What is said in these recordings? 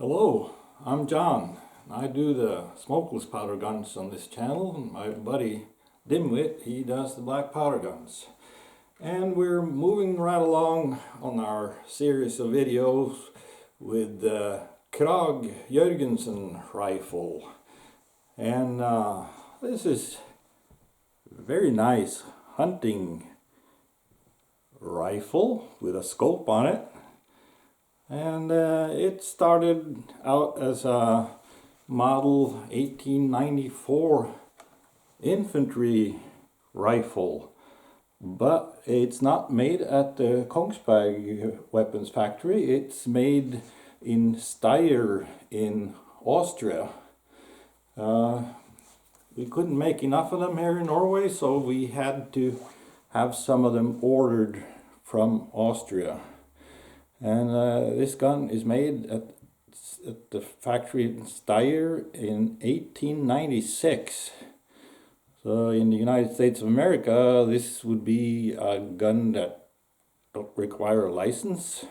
Hello, I'm John. I do the smokeless powder guns on this channel. My buddy Dimwit, he does the black powder guns. And we're moving right along on our series of videos with the Krag rifle. And this is a very nice hunting rifle with a scope on it. And it started out as a model 1894 infantry rifle, but it's not made at the Kongsberg weapons factory. It's made in Steyr in Austria. We couldn't make enough of them here in Norway, so we had to have some of them ordered from Austria. And this gun is made at the factory in Steyr in 1896. So in the United States of America, this would be a gun that don't require a license.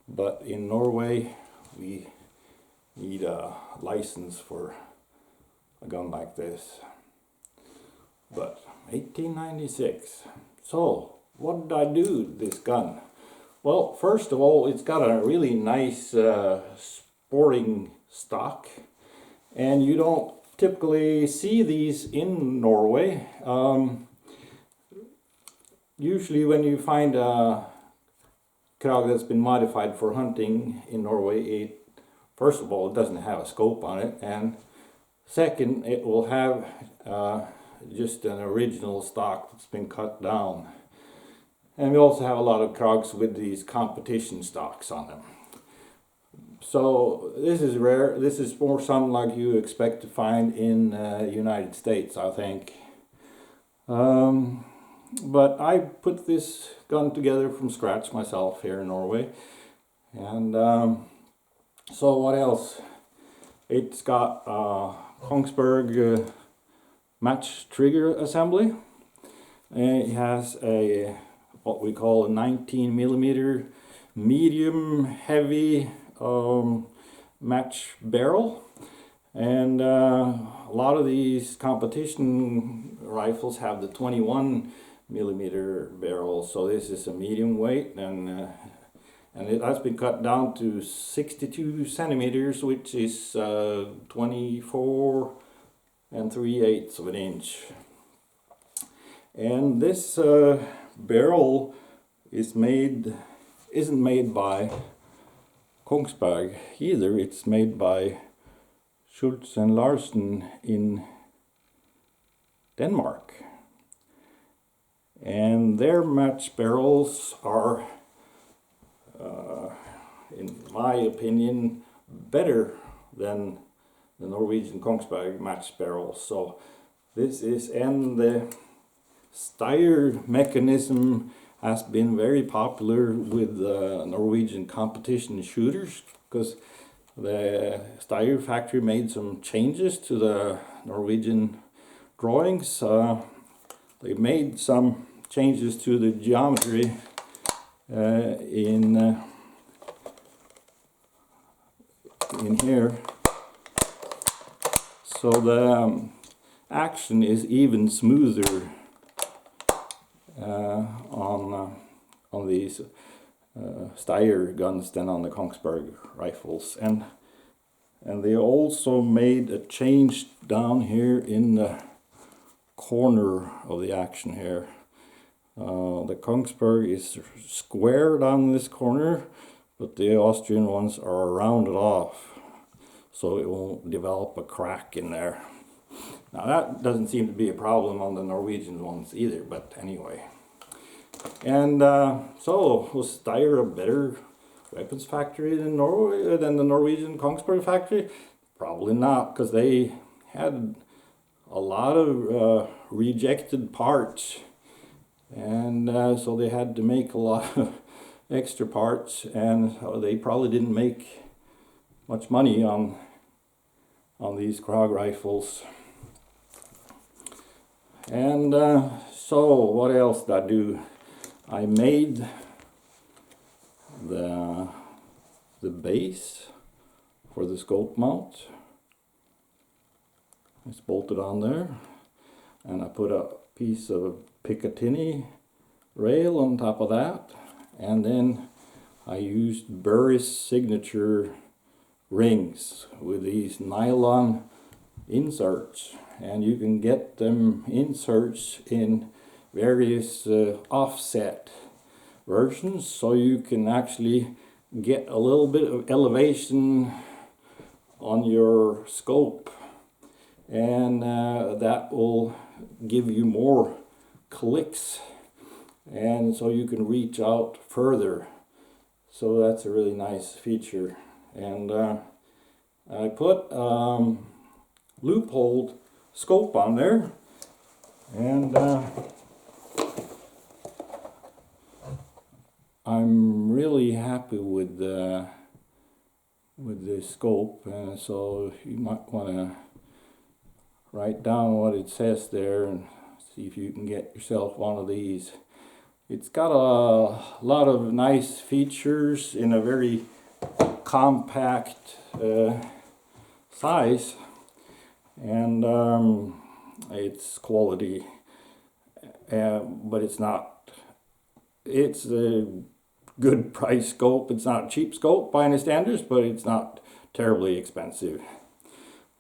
But in Norway, we need a license for a gun like this. But 1896. So what did I do with this gun? Well, first of all, it's got a really nice sporting stock, and you don't typically see these in Norway. Usually when you find a Krag that's been modified for hunting in Norway, first of all, it doesn't have a scope on it, and second, it will have just an original stock that's been cut down. And we also have a lot of Krags with these competition stocks on them. So this is rare. This is more something like you expect to find in the United States, I think. But I put this gun together from scratch myself here in Norway. And so what else? It's got Kongsberg match trigger assembly. And it has a what we call a 19mm medium heavy match barrel, and a lot of these competition rifles have the 21mm barrel, so this is a medium weight, and it has been cut down to 62 centimeters, which is 24 3/8 of an inch. And this barrel isn't made by Kongsberg either. It's made by Shulz Larsen in Denmark, and their match barrels are in my opinion better than the Norwegian Kongsberg match barrels. So this is, and the Steyr mechanism has been very popular with Norwegian competition shooters, because the Steyr factory made some changes to the Norwegian drawings. They made some changes to the geometry in here, so the action is even smoother on these Steyr guns than on the Kongsberg rifles, and they also made a change down here in the corner of the action here. The Kongsberg is square down this corner, but the Austrian ones are rounded off, so it won't develop a crack in there. Now that doesn't seem to be a problem on the Norwegian ones either, but anyway. And so was Steyr a better weapons factory than Norway, than the Norwegian Kongsberg factory? Probably not, because they had a lot of rejected parts, and so they had to make a lot of extra parts, and they probably didn't make much money on these Krag rifles. And so what else did I do? I made the base for the scope mount. It's bolted on there, and I put a piece of picatinny rail on top of that, and then I used Burris Signature rings with these nylon inserts, and you can get them inserts in various offset versions, so you can actually get a little bit of elevation on your scope, and that will give you more clicks, and so you can reach out further. So that's a really nice feature. And I put Leupold scope on there, and I'm really happy with the scope, and so you might want to write down what it says there and see if you can get yourself one of these. It's got a lot of nice features in a very compact size, and it's quality, but it's not. It's a good price scope. It's not a cheap scope by any standards, but it's not terribly expensive,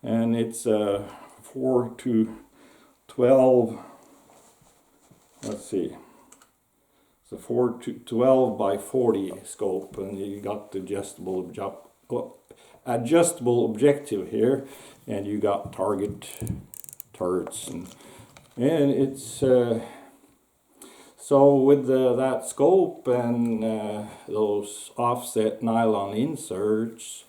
and it's 4 to 12. Let's see. It's a 4 to 12 by 40 scope, and you got the adjustable objective here, and you got target turrets, and it's so with that scope and those offset nylon inserts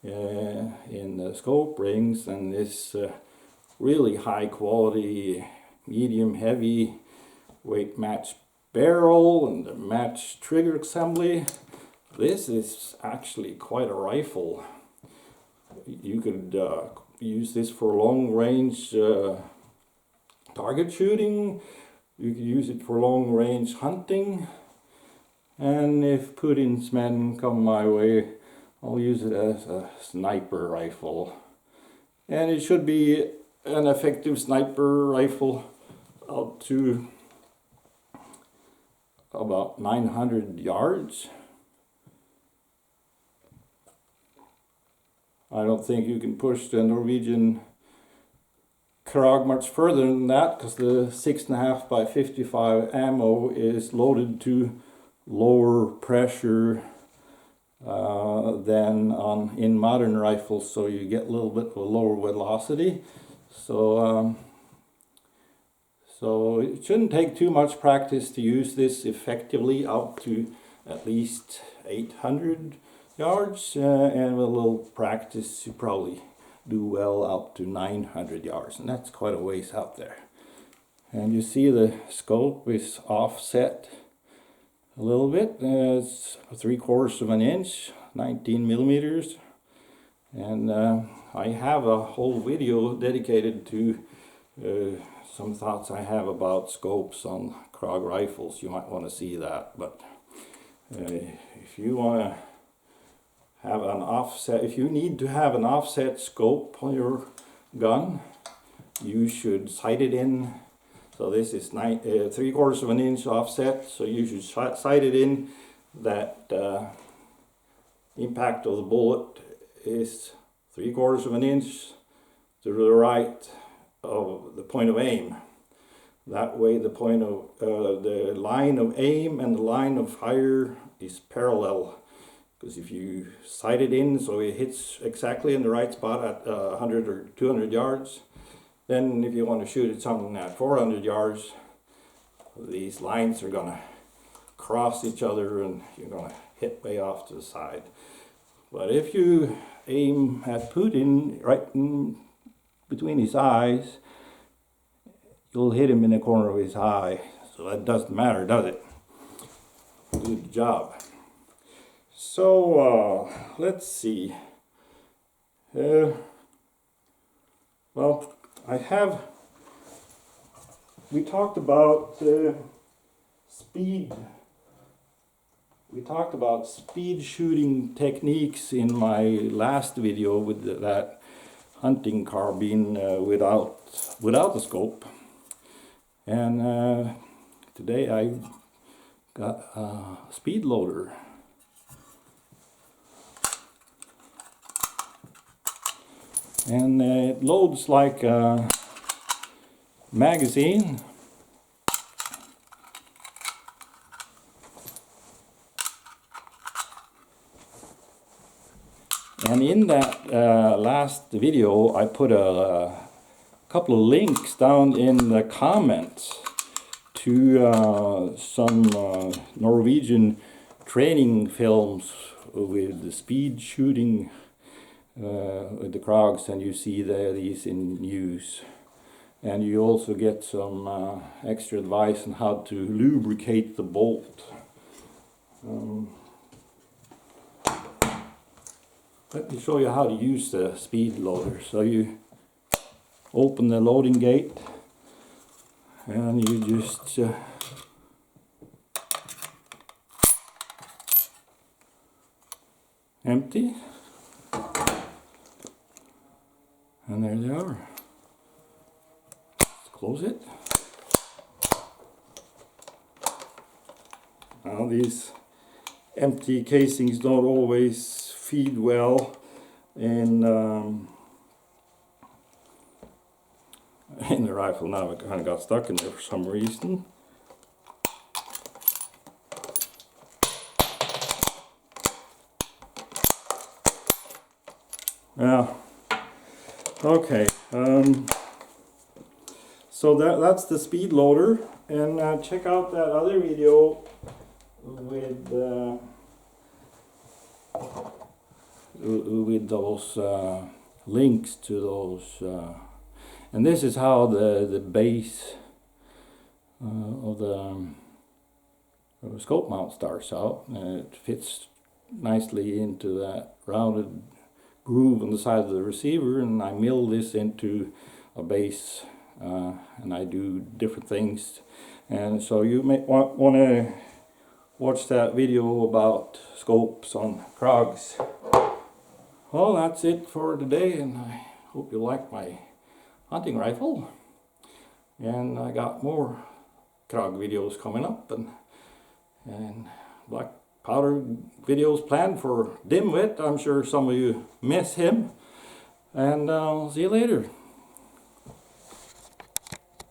in the scope rings, and this really high quality medium heavy weight match barrel and the match trigger assembly, this is actually quite a rifle. You could use this for long range target shooting. You could use it for long range hunting, and if Putin's men come my way, I'll use it as a sniper rifle. And it should be an effective sniper rifle out to about 900 yards. I don't think you can push the Norwegian Krag much further than that, because the 6.5 by 55 ammo is loaded to lower pressure than in modern rifles, so you get a little bit of a lower velocity. So so it shouldn't take too much practice to use this effectively out to at least 800 yards, and with a little practice you probably do well out to 900 yards, and that's quite a ways out there. And you see the scope is offset a little bit. It's 3/4 of an inch, 19 millimeters, and I have a whole video dedicated to some thoughts I have about scopes on Krag rifles. You might want to see that. But if you want to have an offset, if you need to have an offset scope on your gun, you should sight it in. So this is 3/4 of an inch offset, so you should sight it in that impact of the bullet is 3/4 of an inch to the right of the point of aim. That way the point of the line of aim and the line of fire is parallel. Because if you sight it in so it hits exactly in the right spot at 100 or 200 yards, then if you want to shoot at something at 400 yards, these lines are going to cross each other and you're going to hit way off to the side. But if you aim at Putin right in between his eyes, you'll hit him in the corner of his eye. So that doesn't matter, does it? Good job. So let's see. Well, we talked about speed We talked about speed shooting techniques in my last video with that hunting carbine without the scope, and today I got a speed loader. And it loads like a magazine. And in that last video I put a couple of links down in the comments to some Norwegian training films with the speed shooting with the Krags, and you see these in use. And you also get some extra advice on how to lubricate the bolt. Let me show you how to use the speed loader. So you open the loading gate and you just empty, and there they are. Let's close it. Now these empty casings don't always feed well in the rifle. Now it kind of got stuck in there for some reason. Yeah. Okay. So that's the speed loader, and check out that other video with those links to those, and this is how the base of the scope mount starts out, and it fits nicely into that rounded groove on the side of the receiver, and I mill this into a base, and I do different things. And so you may want to watch that video about scopes on Krags. Well, that's it for today, and I hope you like my hunting rifle. And I got more Krag videos coming up, and black powder videos planned for Dimwit. I'm sure some of you miss him, and I'll see you later.